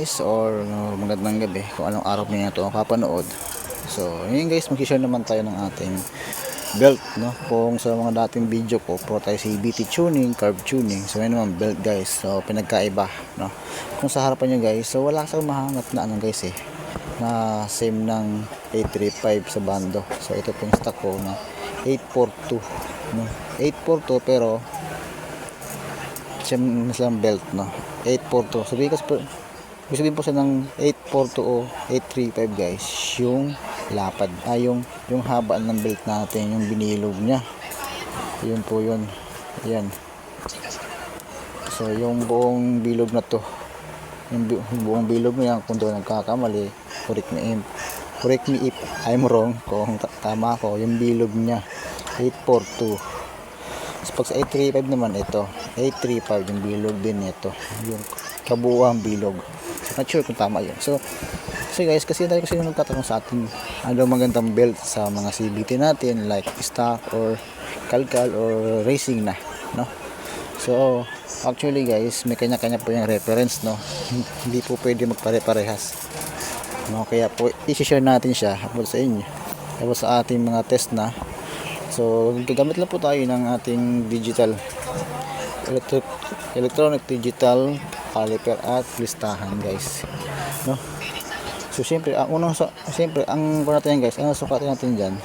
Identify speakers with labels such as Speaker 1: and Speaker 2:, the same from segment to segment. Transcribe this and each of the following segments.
Speaker 1: guys, or magandang gabi kung anong araw niyo ito kapanood. So ngayon guys, mag-share naman tayo ng ating belt, no? Kung sa mga dating video ko, pro tayo CBT tuning, carb tuning. So ngayon naman belt guys, so pinagkaiba, no? Kung sa harapan nyo guys, so wala sa mahangat na ano guys na same ng 835 sa bando. So ito pong stock ko na 842, no? 842 pero same na silang belt, no? 842. Sabihin po siya ng 842 o 835 guys, yung lapad, yung haba ng belt natin, yung binilog niya. Yun po yun. Ayan. So yung buong bilog na to, yung buong bilog na yan, kung doon nagkakamali, correct me if I'm wrong, kung tama ko, yung bilog niya 842. So pag sa 835 naman, ito 835 yung bilog din ito, yung kabuuang bilog. So not sure kung tama yun. So guys, kasi nagtatanong sa atin ano magandang belt sa mga CBT natin, like stock or kalkal or racing na, no? So actually guys, may kanya-kanya po yung reference, no? Hindi po pwede magpare-parehas, no? Kaya po i-share natin siya about sa inyo, about sa ating mga test na. So gagamit lang po tayo ng ating electronic digital caliper at listahan guys, no? So siyempre ang kuha natin guys, ang sukatin natin dyan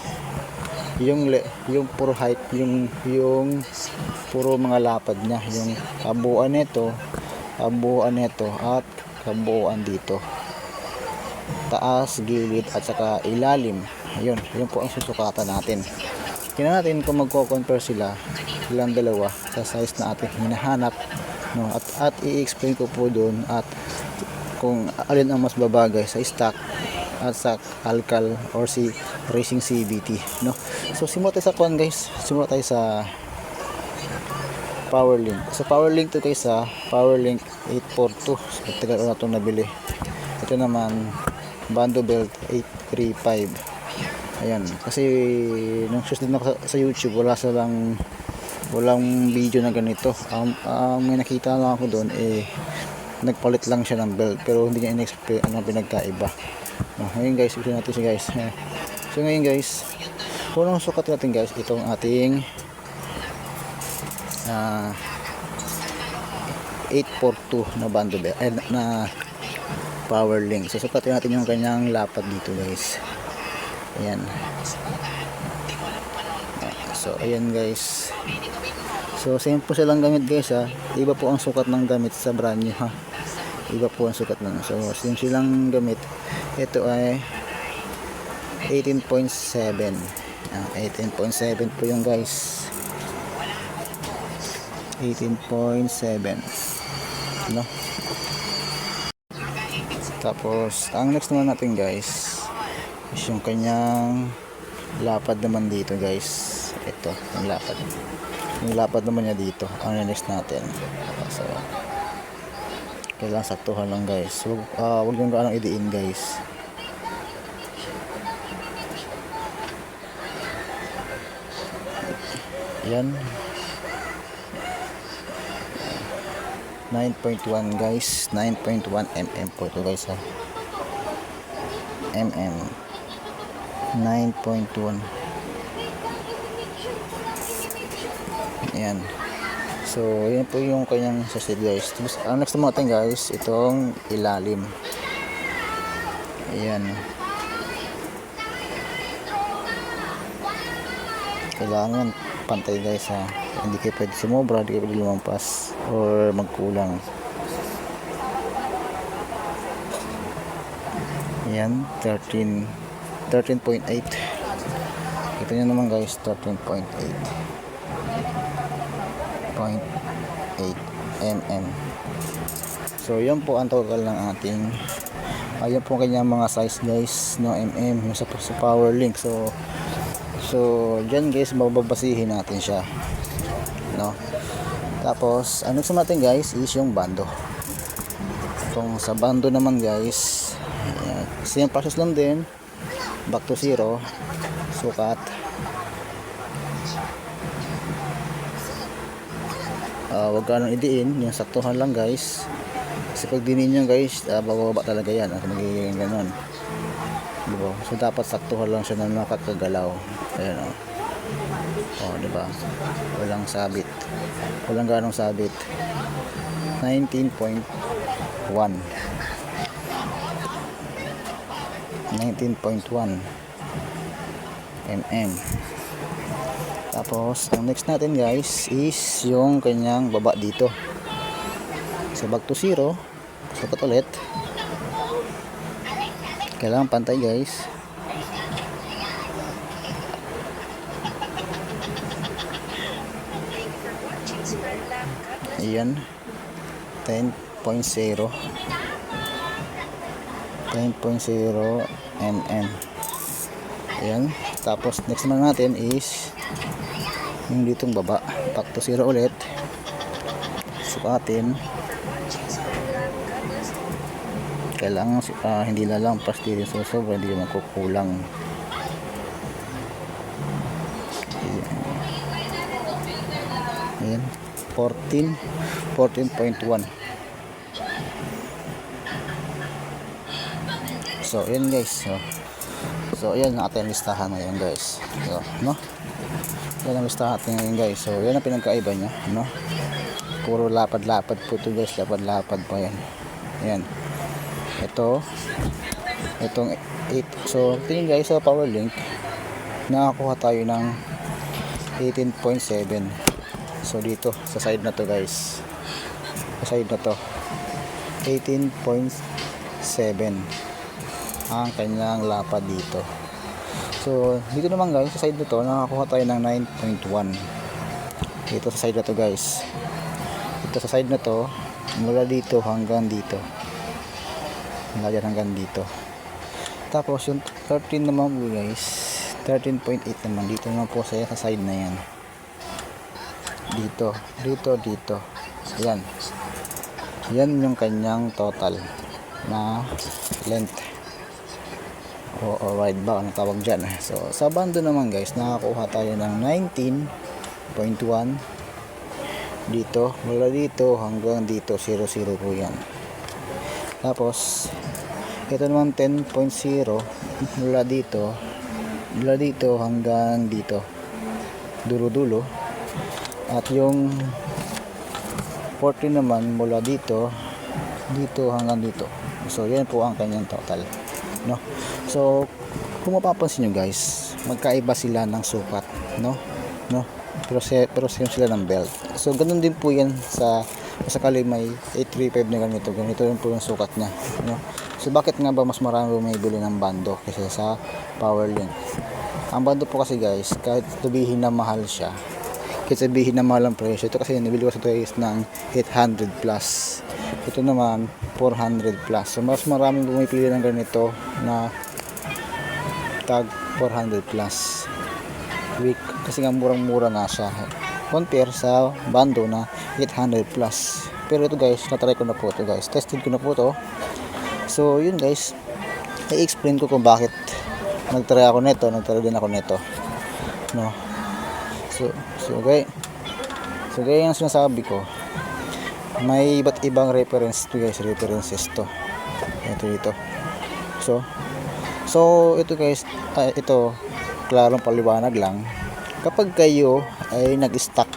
Speaker 1: yung puro height, yung puro mga lapad niya, yung kabuuan nito at kabuuan dito, taas, gilid at saka ilalim. Yun po ang susukatan natin. Tingnan natin kung magko-compare silang dalawa sa size na ating hinahanap, no? At i-explain ko po doon at kung alin ang mas babagay sa stock at sa kalkal or si racing CBT, no? So simula tayo sa guys, simula tayo sa Powerlink. So Powerlink to guys, sa Powerlink 842. So tagal na itong nabili. Ito naman bando belt 835. Ayan, kasi nung search din ako sa YouTube, walang video na ganito. May nakita lang ako doon, nagpalit lang siya ng belt pero hindi niya in-explain ano pinagkaiba. Ngayon guys, ito natin siya guys. So ngayon guys, unang sukat natin guys, itong ating 842 na bando belt, na Powerlink. So sukatin natin yung kanyang lapad dito guys. Ayan. So ayan guys. So same po silang gamit guys, iba po ang sukat ng gamit sa brand new, iba po ang sukat ng. So same silang gamit. Ito ay 18.7. 18.7 po yung guys. 18.7, no? Tapos ang next naman natin guys is yung kanyang lapad naman dito guys. Ito yung lapad naman niya dito ang next natin. So kailangan saktuhan lang guys. Huwag yung gaano idiin guys. Yan 9.1 guys, 9.1 mm po ito guys, mm 9.1. Ayan. So yan po yung kanyang sasid guys. Tapos ang next naman natin guys, itong ilalim. Ayan. Kailangan pantay guys, hindi kayo pwede sumobra, hindi kayo pwede lumampas or magkulang. Ayan, 13.8. Ito nyo naman guys, 13.8 mm. So yan po ang total ng ating ayan po kanyang mga size guys, no, mm yung sa Powerlink. So dyan guys, mababasihin natin siya, no? Tapos ano sa natin guys is yung bando. Kung sa bando naman guys, same process lang din, back to zero, sukat, wag ka nang idiin, yung saktuhan lang guys. Kasi pag dinin nyo guys, bababa talaga yan at magiging ganon, diba? So dapat saktuhan lang siya na nakakagalaw. Ayan o. O, diba? Walang sabit, walang ganong sabit. 19.1 mm. Tapos ang next natin guys is yung kanyang baba dito. So back to 0, sukat ulit. Kailangan pantay guys. Ayan, 10.0 mm. Ayan. Tapos next naman natin is yung ditong baba, back to 0 ulit. Sukatin. Kailangan hindi lalampas dito, so sobra hindi makukulang. Ayan, 14.1. So ayan guys, so ayan ang ating listahan ngayon guys. So no, yan ang listahan natin ngayon guys. So yan ang pinagkaiba niya, no? Puro lapad-lapad po ito guys, lapad-lapad pa yan. Ayan, itong 8. So tingin guys, sa power link nakakuha tayo ng 18.7. so dito sa side na to guys, sa side na to 18.7 ang kanyang lapad dito. So dito naman guys, sa side na to nakakuha tayo ng 9.1 dito sa side na to guys. Ito sa side na to, mula dito hanggang dito, mula dyan hanggang dito. Tapos yung 13 naman po guys, 13.8 naman dito naman po sa side na yan. Dito. Ayan. Yan yung kanyang total na length o wide ba, ano tawag dyan. So sa bando naman guys, nakakuha tayo ng 19.1 dito, mula dito hanggang dito, 0 po yan. Tapos ito naman 10.0 mula dito hanggang dito, dulo. At yung 14 naman mula dito hanggang dito. So yan po ang kanyang total, no? So kung mapapansin nyo guys, magkaiba sila ng sukat, no? Pero same sila ng belt. So ganun din po yan sa sakali may 835 na ganito rin po yung sukat niya, no? So bakit nga ba mas marami bumibili ng bando kaysa sa power link? Ang bando po kasi guys, kahit sabihin na mahal siya, kahit sabihin na mahal ang presyo, ito kasi nabili ko sa guys ng 800 plus, ito naman 400 plus. So mas maraming bumipili ng ganito na tag 400 plus week, kasi nga murang-mura na siya compare sa bando na 800 plus. Pero ito guys, natry ko na po ito guys, tested ko na po ito. So yun guys, i-explain ko kung bakit nagtry din ako nito, no? So gaya yung sinasabi ko, may iba't ibang references to ito. So ito guys, ito klarong paliwanag lang, kapag kayo ay nag-stock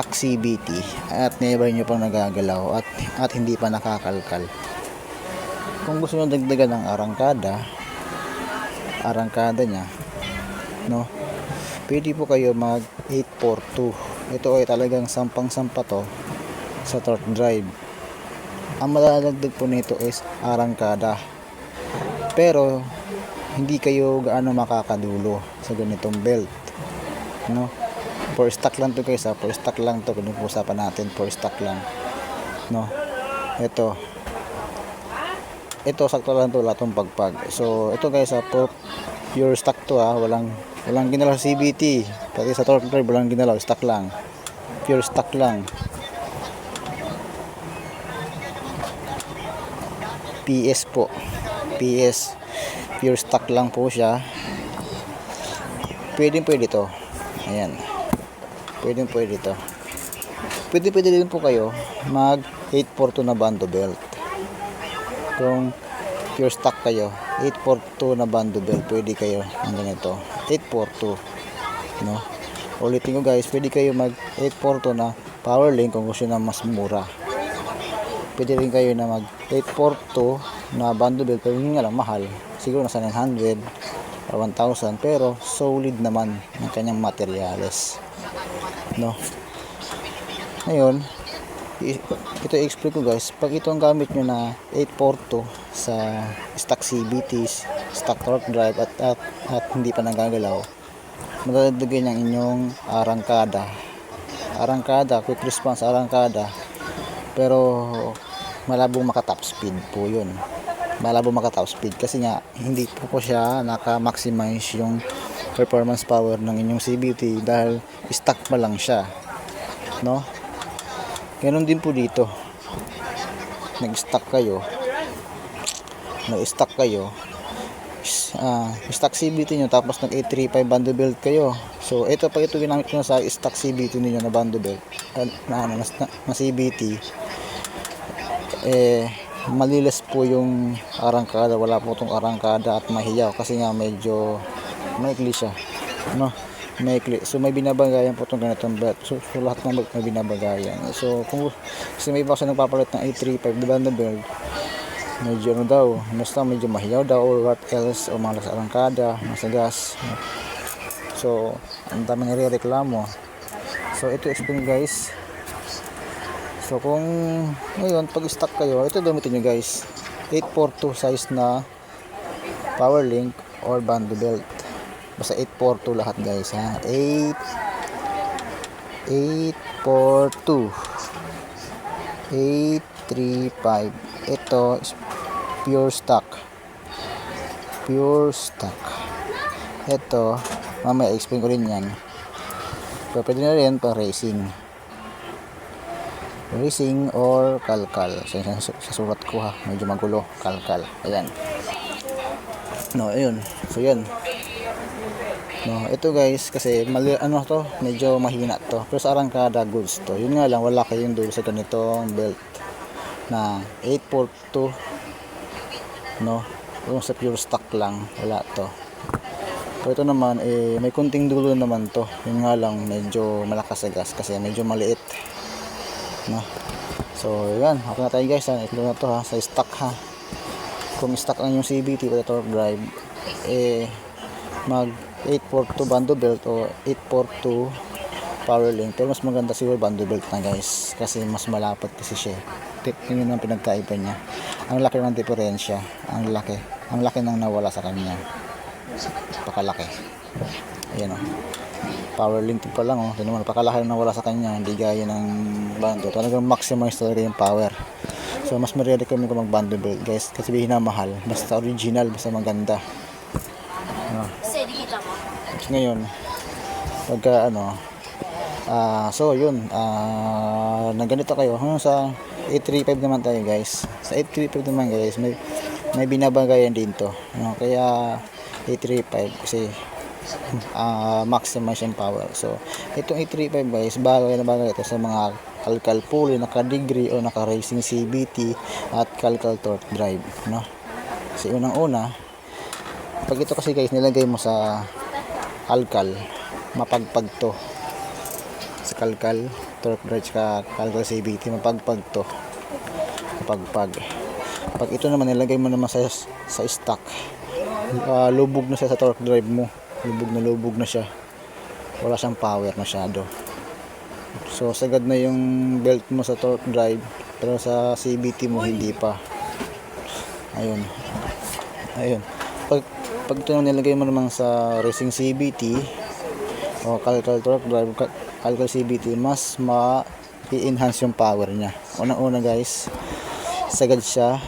Speaker 1: CBT at never nyo pang nagagalaw at hindi pa nakakalkal, kung gusto nyo dagdagan ng arangkada nya, no, pwede po kayo mag 842. Ito ay talagang sampang-sampa to sa torque drive. Ang madadagdag po nito is arangkada, pero hindi kayo gaano makakadulo sa ganitong belt, no? For stock lang to guys, for stock lang to, kung usapan natin for stock lang, no? Ito sakto lang to, latong pagpag. So ito guys, pure stock to, walang ginalaw sa CBT, pati sa torque drive walang ginalaw, stock lang, pure stock lang. PS pure stock lang po siya. Pwede to. Ayan, pwede to. Pwede din po kayo mag 842 na bando belt. Kung pure stock kayo, 842 na bando belt, pwede kayo ng ganito, 842, no? Ulitin ko guys, pwede kayo mag 842 na power link kung gusto na mas mura. Pwede rin kayo na mag 842 na bando belt, pero yun nga lang mahal, siguro nasa 900 or 1,000, pero solid naman ng kanyang materyales, no? Ngayon, ito i-explain ko guys, pag ito ang gamit nyo na 842 sa stock CVTs, stock torque drive at hindi pa nagagalaw, madadagdagan ang inyong arangkada, quick response arangkada, pero malabong maka-top speed po yun. Malabong maka-top speed kasi nga hindi po siya naka-maximize yung performance power ng inyong CVT dahil stock pa lang siya, no? Ganon din po dito. Nag-stock kayo, stock CVT nyo, tapos nag 835 bando belt kayo. So ito, pag ito ginamit nyo sa stock CVT niyo na bando belt na CVT, malilis po yung arangkada, wala po itong arangkada at mahiyaw kasi nga medyo maikli siya, no? Maikli. So may binabagayan po itong ganitong belt. So lahat ng belt may binabagayan. So kasi may iba kasi nagpapalit ng 835 na bando belt, medyo ano daw, basta medyo mahiyaw daw or what else, o malas arangkada, masagas. So ang dami nire-reklamo. So ito explain guys. So kung ngayon pag stock kayo, ito gamitin nyo guys, 842 size na power link or bando belt. Basta 842 lahat guys, ha. 842 835. Ito is pure stock. Ito mamaya explain ko rin yan. So pwede na rin pang racing or kalkal. So, sa sulat ko ha, medyo magulo, kalkal. Ayan. No, ayun. So yan. No, ito guys kasi medyo mahina to. Pero sa arangkada goods to. Yun nga lang, wala kayong dulo sa ganitong belt na 842, no? Kung sa pure stock lang, wala to. Pero ito naman may kunting dulo naman to. Yun nga lang, medyo malakas sa gas kasi medyo maliit, no? So yan, okay na tayo guys, ito na to ha, sa stock ha. Kung stock ang yung CVT o torque drive, mag 842 bando belt o 842 power link, pero mas maganda siguro bando belt na guys kasi mas malapad kasi siya. Yun ang pinagkaiba niya. Ang laki ng diferensya, ang laki nang nawala sa kanya, pakalaki. Ayan o, power link pa lang o, naman pakalaki nang nawala sa kanya, hindi gaya ng bando. Talagang maximize talaga yung power. So mas marirecommend ko mag bando belt guys kasi mahal, basta original, basta maganda. So, ngayon pagka so yun, nagganito kayo hanggang sa 835 naman tayo guys. Sa 835 naman guys, may binabagayan din to, kaya 835 kasi maximize yung power. So itong 835 guys, bagay na bagay ito sa mga kalkal pulley, naka-degree o naka-racing CVT at kalkal torque drive, no? Kasi unang-una, pag ito kasi guys nilagay mo sa kalkal, mapagpag to. Sa kalkal torque drive ka kalkal CVT, mapagpag to. Mapagpag. Pag ito naman nilagay mo naman sa stock, lubog na siya sa torque drive mo. Lubog na siya. Wala siyang power masyado. So sagad na yung belt mo sa torque drive, pero sa CVT mo hindi pa. Ayun. Pag ito nilagay mo naman sa racing CVT o kalkal torque drive, kalkal CVT, mas ma-enhance yung power niya. Unang-una guys, sagad siya.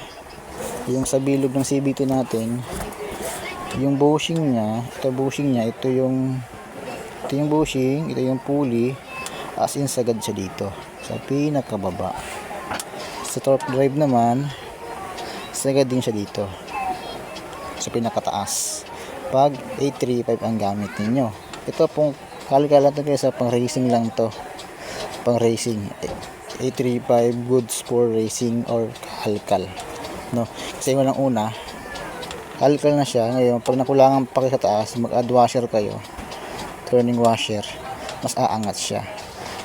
Speaker 1: Yung sa bilog ng CVT natin, yung bushing niya, ito yung bushing, ito yung pulley, as in sagad siya dito sa pinakababa. Sa torque drive naman, sagad din siya dito sa pinakataas pag 835 ang gamit ninyo. Ito pong kalkal natin sa pang racing lang to, pang racing. 835 goods for racing or halkal, no? Kasi unang una halkal na siya. Ngayon pag nakulangan pa kayo sa taas, mag add washer kayo, turning washer, mas aangat siya.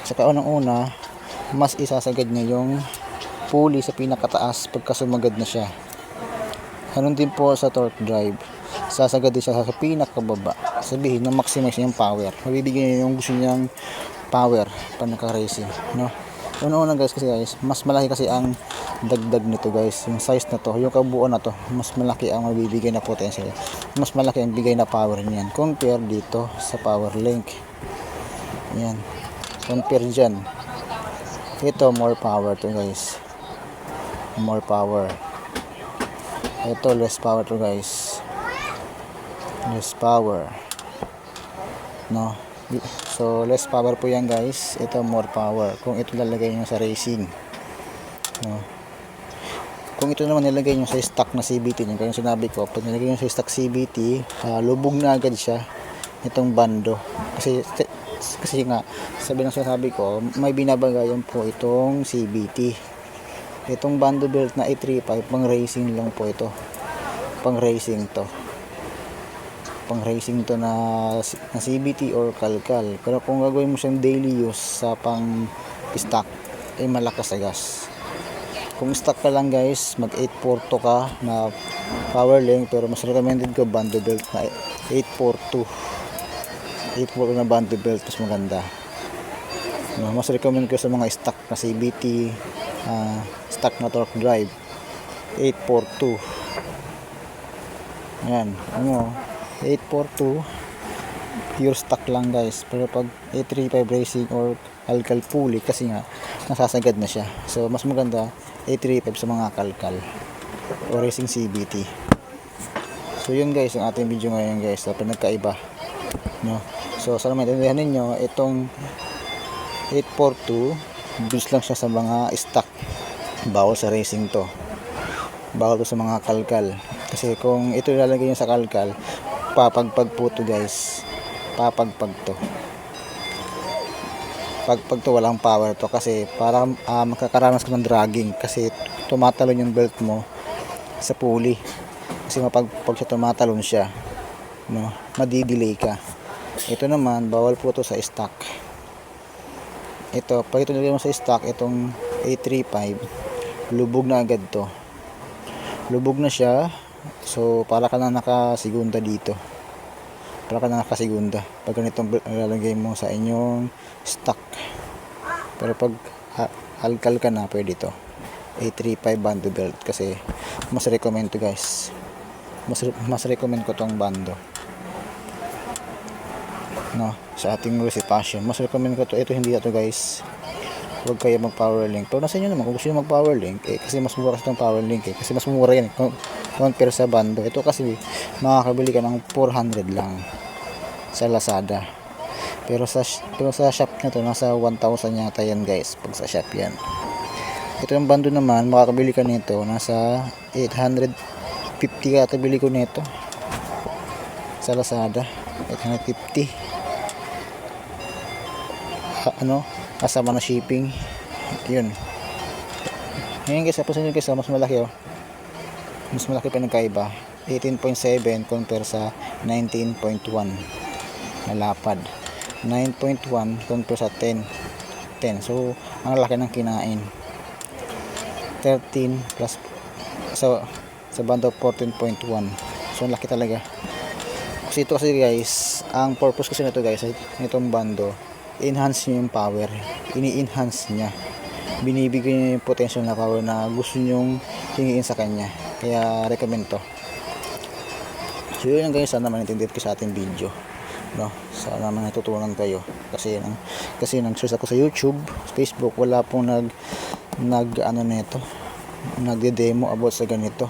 Speaker 1: Saka unang una mas isasagad niya yung pulley sa pinakataas pagka sumagad na siya. Ganun din po sa torque drive, sasagad din siya sa pinakababa, sabihin na maximize yung power, mabibigyan niya yung gusto niyang power pag naka-racing, no? Una-una guys, kasi guys, mas malaki kasi ang dagdag nito guys, yung size na to, yung kabuuan na to, mas malaki ang mabibigay na potential, mas malaki ang bigay na power niyan compare dito sa power link. Yan, compare dyan, ito more power to guys, more power. Ito less power to guys, less power, no? So less power po yan guys, ito more power kung ito lalagay nyo sa racing, no? Kung ito naman nilagay nyo sa stock na CVT nyo, kaya sinabi ko, pag nilagay nyo sa stock CVT, lubog na agad siya itong bando, kasi nga sabi ng sinasabi ko, may binabagayan po itong CVT. Itong bando belt na 835 pang racing lang po ito, pang racing to, pang racing to na CVT or kalkal. Pero kung gagawin mo siyang daily use sa pang stock, ay malakas sa gas. Kung stock ka lang guys, mag 842 ka na power link, pero mas recommended ko bando belt na 842 na bando belt, mas maganda. Mas recommend ko sa mga stock na CVT, stock na torque drive 842. Ayan, ano, 842 pure stock lang guys. Pero pag 835 racing or kalkal pulley, kasi nga nasasagad na siya, so mas maganda 835 sa mga kalkal o racing CVT. So yun guys ang ating video ngayon guys, so pinagkaiba, no? So sana maintindihan ninyo, itong 842 boost lang siya sa mga stock, bawal sa racing to, bawal to sa mga kalkal. Kasi kung ito ilalagay nyo sa kalkal, papagpag po to guys, papagpag to, pagpag to walang power to, kasi parang makakaranas ka ng dragging, kasi tumatalon yung belt mo sa pulley, kasi mapagpag siya tumatalon siya, no? Madidelay ka. Ito naman bawal po to sa stock. Ito, pag ito nilagay mo sa stock, itong 835, lubog na agad to, lubog na siya. So para ka na nakasigunda dito, para ka na nakasigunda pag ganitong ilalagay mo sa inyong stock. Pero pag halkal ka na, pwede to 835 bando belt, kasi mas recommend to guys, mas recommend ko tong bando, no, sa ating Rosy Passion. Mas recommend ko to, ito hindi to guys. Huwag kayo mag power link, pero nasa inyo naman kung gusto nyo mag power link, kasi mas mura kasi itong power link, kasi mas mura yan compare sa bando. Ito kasi makakabili ka ng 400 lang sa Lazada, pero sa shop na to nasa 1,000 yata yan guys, pag sa shop yan. Ito yung bando naman, makakabili ka nito nasa 850 yata, bili ko nito sa Lazada, 850, ano, kasama na shipping. Yun. Ngayon guys, tapos nyo guys, mas malaki, oh, mas malaki pa nagkaiba, 18.7 compare sa 19.1 na lapad, 9.1 compare sa 10. So ang laki ng kinain, 13 plus sa bando 14.1. So ang laki talaga. Kasi ito kasi guys, ang purpose kasi nito guys, nitong bando, enhance niya yung power, ini-enhance niya, binibigay niya yung potential na power na gusto nyong hingiin sa kanya. Kaya recommend to. So yun guys, sana maintindihan ko sa ating video, no? Sana natutunan kayo, kasi nang search ako sa YouTube, Facebook, wala pong ano nito, nagde-demo about sa ganito.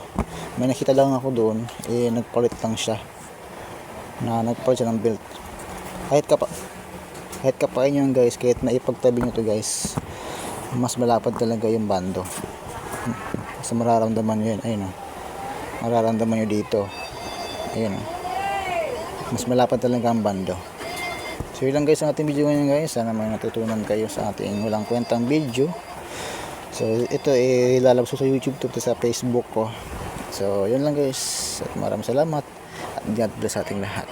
Speaker 1: May nakita lang ako doon, nagpalit lang siya, nagpalit siya ng belt. Kahit kapain nyo guys, kahit naipagtabi nyo to guys, mas malapad talaga yung bando. Kasi mararamdaman nyo yun, ayun, mararamdaman nyo dito, ayun, mas malapad talaga ang bando. So yun lang guys ang ating video ngayon guys, sana may natutunan kayo sa ating walang kwentang video. So ito ilalabas ko sa YouTube to, sa Facebook ko. So yun lang guys, at maraming salamat at God bless sa ating lahat.